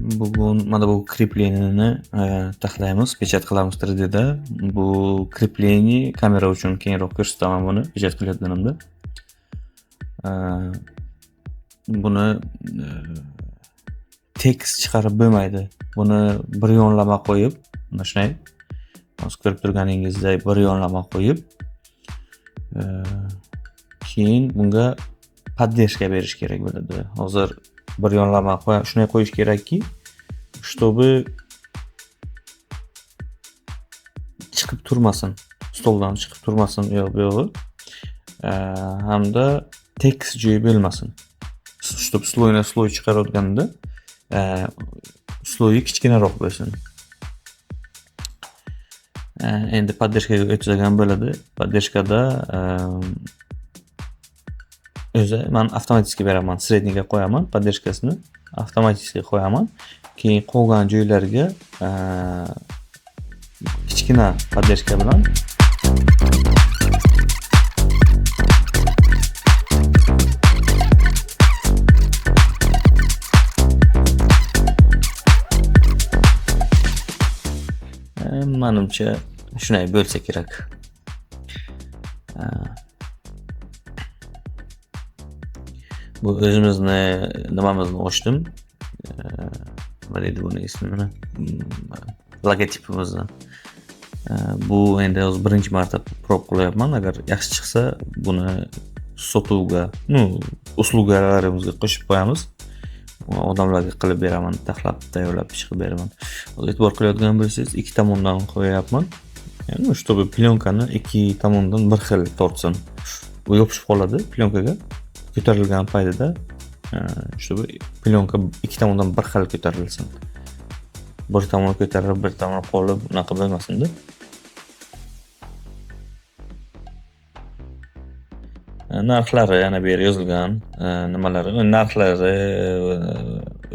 Bugun mana bu krepleniyani taxlaymiz, pechat qilamiz 3Dda. Bu krepleniya kamera uchun keyinroq ko'rsataman buni pechat qilayotganimda. Buni tekst chiqarib bo'lmaydi. Buni bir yo'nlama qo'yib, mana shunday hozir ko'rib turganingizdek bir yo'nlama qo'yib, keyin bunga поддержка berish kerak bo'ladi. Hozir bir yo'nlama shunday qo'yish kerakki, чтобы chiqib turmasin, stoldan chiqib turmasin u yo'g'i. Hamda tekst joyi bo'lmasin. Чтобы sloy chiqarayotganda sloyi kichkinaroq bo'lsin. Endi поддержкаga o'tsagan bo'ladi. Поддержкада o'zi men avtomatik beraman, sredniga qo'yaman, поддержкасini avtomatik qo'yaman. Keyin qolgan joylarga kichkina поддержка bilan menimcha shunday bo'lsa kerak. Bu o'zimizni nimamizni ochdim. Nima deydi buni ismini? Logotipimizni. Bu endi hozir birinchi marta prov qilyapman. Agar yaxshi chiqsa, buni sotuvga, uslugalarimizga qo'shib qo'yamiz. Odamlarga qilib beraman, taxlab, tayyorlab chiqib beraman. E'tibor qilayotgan bo'lsangiz, ikki tomondan qo'yapman. Ya'ni чтобы plyonkani ikki tomondan bir xil tortsin. Bu yopishib qoladi plonkaga. Ko'tarilgan paytida, чтобы plyonka ikki tomondan bir xil ko'tarilsin. Bir tomon ko'tarilib, bir tomon qolib, unaqa bo'lmasin-da. Narxlari yana bu yerga yozilgan, nimalari, narxlari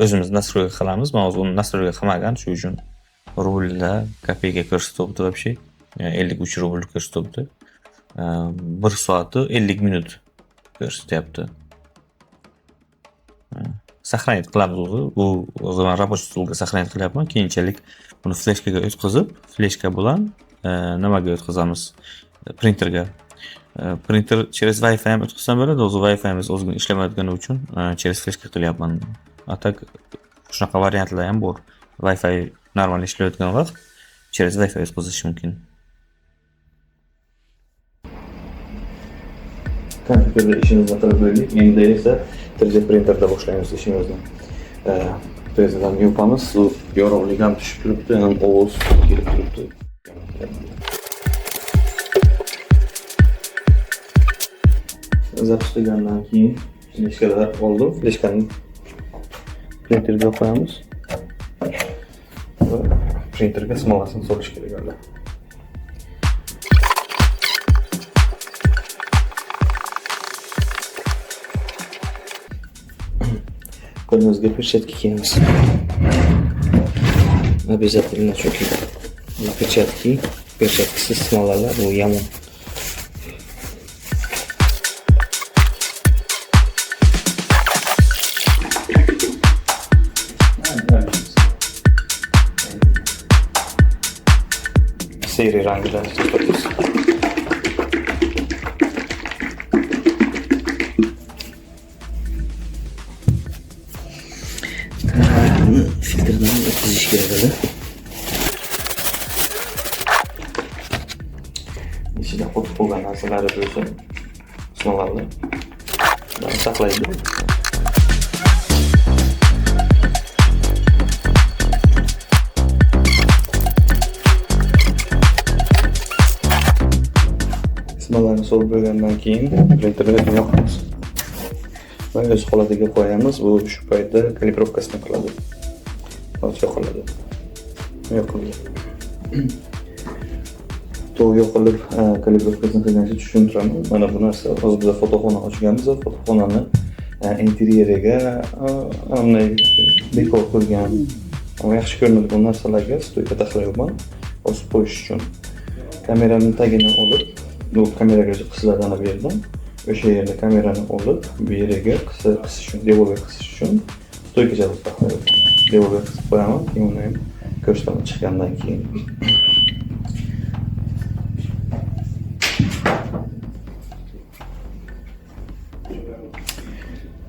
o'zimiz nastroy qilamiz. Men hozir uni nastroy qilmagan, shuning uchun rublda kopeyka ko'rsatyapti вообще. 53 rubl ko'rsatyapti. 1 soati 50 minut ko'rsatyapti. Сохранить qilamiz o'zi. Bu o'zi men рабочий stolga сохранить qilyapman. Keyinchalik buni fleshkaga o'tkazib, fleshka bilan nimaga o'tkazamiz? Printerga. Printer через Wi-Fi ham o'tkazsam bo'ladi. O'zi Wi-Fi'miz ozgina ishlamayotgani uchun через fleshka qilyapman. Atak shunaqa variantlar ham bor. Wi-Fi normal ishlayotgan vaqt через Wi-Fi o'tkazish mumkin. Kompyuterda ishimizni qilib bo'ldik. Endi esa 3D printerda boshlaymiz ishimizni. Tezdan yopamiz. Yorug'lik ham tushib turibdi, ham ovoz kelib turibdi. Zapishlagandan keyin fleshkalar oldim. Fleshkani printerga qo'yamiz. Va printerga smolasini solish kerak bo'ladi. Qo'limizga перчатки kiyamiz. Обязательно, chunki perchatkasiz smolalar bu yomon. Seri rangida tutamiz. Filtrdan o'tkazish kerak bo'ladi. Ichida qotib qolgan narsalari bo'lsa, smolalar saqlaydi. Smolarni solib bo'lgandan keyin printerni yoqamiz. Va o'z holatiga qo'yamiz. Bu shu paytda kalibrovkasini qiladi. Hozir yoqiladi. Yoqildi. To'g'ri yoqilib, kalibrovkasini qilgancha tushuntiraman. Mana bu narsa hozir biz fotoxona ochganmiz. Fotoxonani interyeriga dekor qilgan, yaxshi ko'rinadigan narsalarga stoyka taxlayapman. Osib qo'yish uchun. Kameraning tagini olib, bu kameraga qisiladigan yerdan o'sha yerda kamerani olib, bu yerga qisish uchun, devorga qisish uchun stoyka javob taxlayapman. devorga qisib qo'yaman, keyin uni ham ko'rsataman chiqqandan keyin.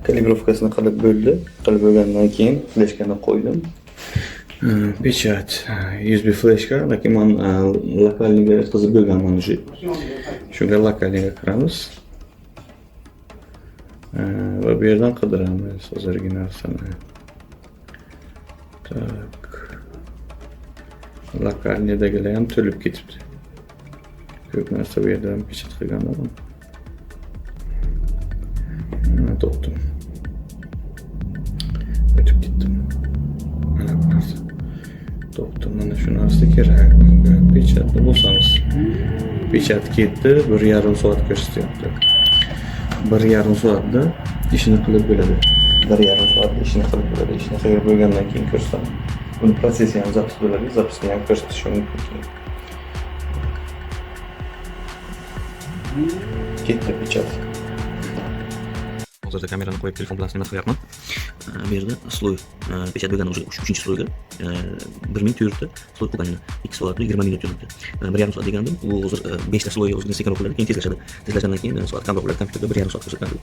Kalibrovkasini qilib bo'ldi. Qilib bo'lgandan keyin fleshkani qo'ydim. Pechat USB fleshka, lekin men lokalniga qizib bo'lganman уже. Shunga lokalniga kiramiz. Va bu yerdan qidiramiz hozirgi narsani. Tak. Lokalnidagilar ham to'lib ketibdi. Ko'p narsa bu yerdan pechat qilganman. Topdim. O'tib ketdim. Mana bu narsa. Topdim, mana shu narsa kerak. Pechatni bosamiz. Pechat ketdi, 1,5 soat ko'rsatyapti. 1,5 soatda ishini qilib bo'ladi. 1,5 soatda ishini qilib bo'ladi. Ishini qilib bo'lgandan keyin ko'rsataman. Buni protsessi ham zapis bo'ladi, zapisni ham ko'rsatish mumkin. Ketdi pechat. Hozirda kamerani qo'yib telefon bilan nima qilyapman. Bu yerda sloy pechat bo'lgan уже 3-chi sloyga 1 minut yuribdi. Sloy qo'yganini 2 soat 20 minut yuribdi. 1,5 soat degandim, u hozir 5 ta sloy o'zini sekin o'qiladi, keyin tezlashadi. Tezlashgandan keyin soat kamroq bo'ladi. Kompyuterda 1,5 soat ko'rsatadi.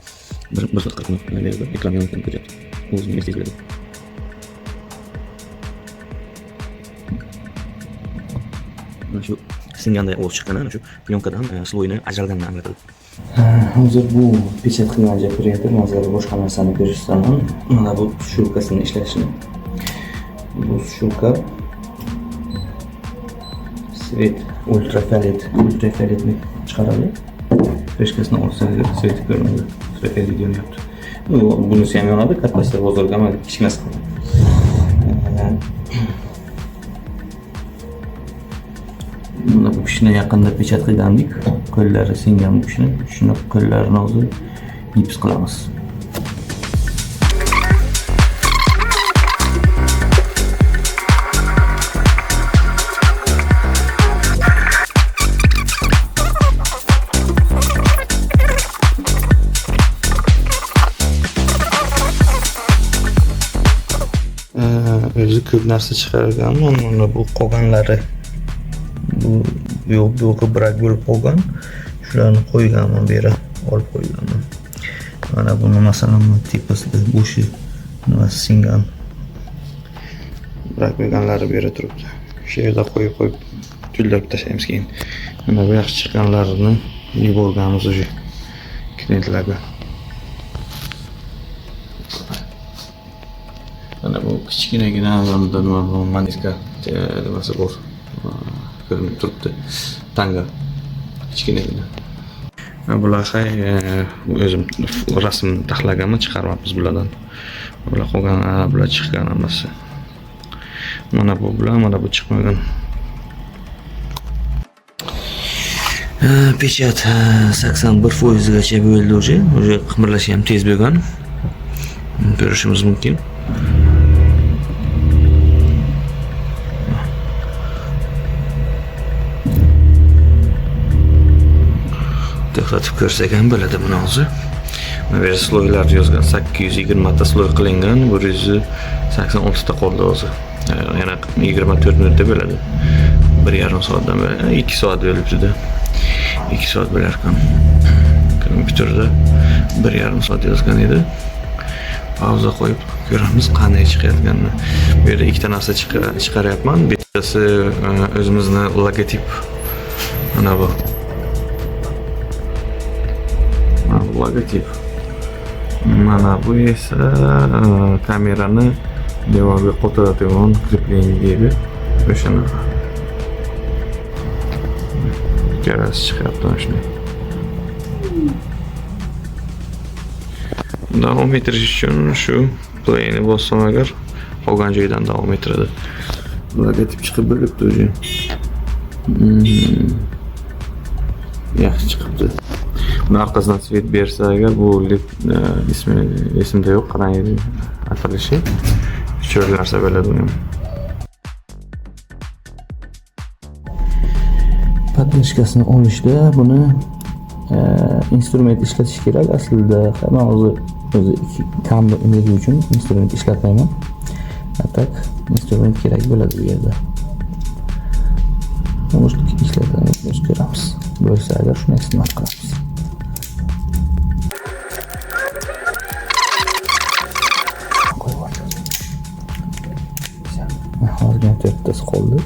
1 soat 40 minut berdi. Ekran yonib ketadi. O'zini tezladi. Mana shu singanda o'z chiqqan, ana shu plyonkadan sloyni ajralganini anglatadi. Hozir bu pechat qilgan joy ko'ryapti. Hozir boshqa narsani ko'rsataman. Mana bu shulkasini ishlashini. Bu shulka svet ultrafioletni chiqaradi. Fleshkasini olsangiz svet ko'rinadi. Ultrafiolet yonyapti. Bunisi ham yonadi, kattasi hozirga mana kichkinasi. Mana bu kishini yaqinda pechat qilgandik. Qo'llari singan bu kishini. Shuni qo'llarini hozir gips qilamiz. O'zi ko'p narsa chiqarganman. Mana bu qolganlari bu ko'proq bo'lib qolgan. Shularni qo'yganman, bu yerga olib qo'yganman. Mana buni masalan tepasida bo'shi nimasi singan. Biroq bo'lganlari bu yerda turibdi. Shu yerda qo'yib tullab tashlaymiz keyin. Mana bu yaxshi chiqqanlarini yuborganmiz уже klientlarga. Mana bu kichkinagina maniska nimasi bor. Ko'rinib turibdi. Tanga kichkinagina. Bular o'zim rasm taxlaganman, chiqarmabmiz bulardan. Bular qolgan, bular chiqqan hammasi. Mana bu bilan, mana bu chiqmagan. Pechat 81% gacha bo'ldi уже qimirlashi ham tez bo'lgan. Ko'rishimiz mumkin. To'xtatib ko'rsak ham bo'ladi buni hozir. Mana bu yerda sloylar yozgan, 820 ta sloy qilingan, 186 ta qoldi hozir. Yana 24 minutda bo'ladi. 1,5 soatdan bo'ladi. 2 soat bo'libdi. 2 soat bo'lar ekan. Kompyuterda 1,5 soat yozgan edi. Pauza qo'yib ko'ramiz qanday chiqayotganini. Bu yerda ikkita narsa chiqaryapman. Bittasi o'zimizni logotip. Mana bu. Logotip. Mana bu esa kamerani devorga qo'yadigan kreplение deydi. O'shani. Keras chiqyapti shunday. Davom ettirish uchun shu playni bossam agar qolgan joydan davom ettiradi. Logotip chiqib bo'libdi o'zi. Yaxshi chiqibdi. Buni orqasidan svet bersa agar bu ismida yo'q, qarang atalishi. Chiroyli narsa bo'ladi uni. Podmishkasini olishda buni instrument ishlatish kerak. Aslida hamma o'zi kam umidi uchun instrument ishlatmayman. Tak instrument kerak bo'ladi bu yerda. Mushlik ishlardan o'z ko'ramiz. Bo'lsa agar shuni iste'mol qilamiz. Hozirgina 4 tasi qoldi.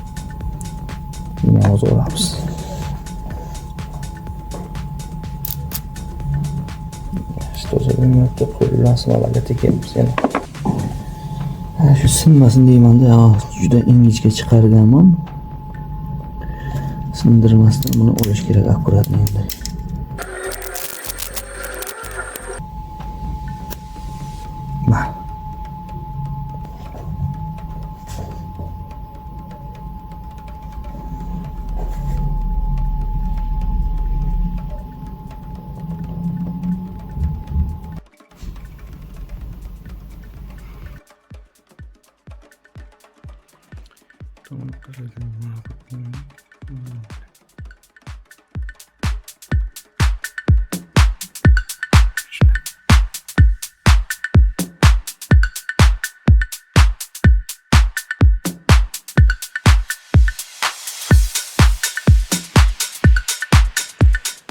Buni hozir olamiz. Tozalaymiz, qo'ldan sinolarga tekamiz yana. Shu sinmasin deyman-da, juda ingichka chiqarganman. Sindirmasdan buni olish kerak akkurat endi. Mana.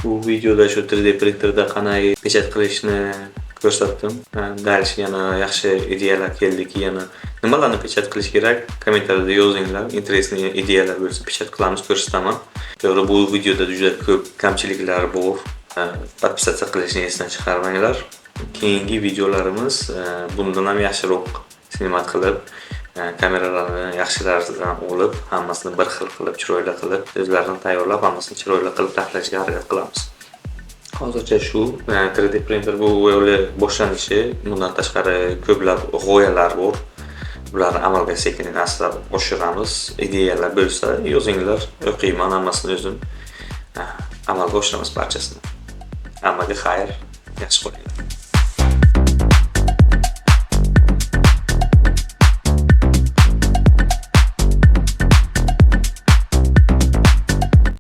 Bu videoda shu 3D printerda qanday pechat qilishni ko'rsatdim. Dальше yana yaxshi ideyalar keldiki, yana nimalarni pechat qilish kerak? Kommentariyada yozinglar. Interesniy ideyalar bo'lsa pechat qilamiz, ko'rsataman. To'g'ri, bu videoda juda ko'p kamchiliklar bor. Podpisatsiya qilishni esdan chiqarmanglar. Keyingi videolarimiz bundan ham yaxshiroq sinimat qilib, kameralarni yaxshilardan olib, hammasini bir xil qilib, chiroyli qilib, o'zlarini tayyorlab, hammasini chiroyli qilib tashlashga harakat qilamiz. Hozircha shu 3D printer bu yo'li boshlanishi, bundan tashqari ko'plab g'oyalar bor. Bularni amalga sekin-asta oshiramiz. Ideyalar bo'lsa, yozinglar, o'qiyman hammasini o'zim. Amalga oshiramiz barchasini. Hammaga xayr, yaxshi bo'linglar.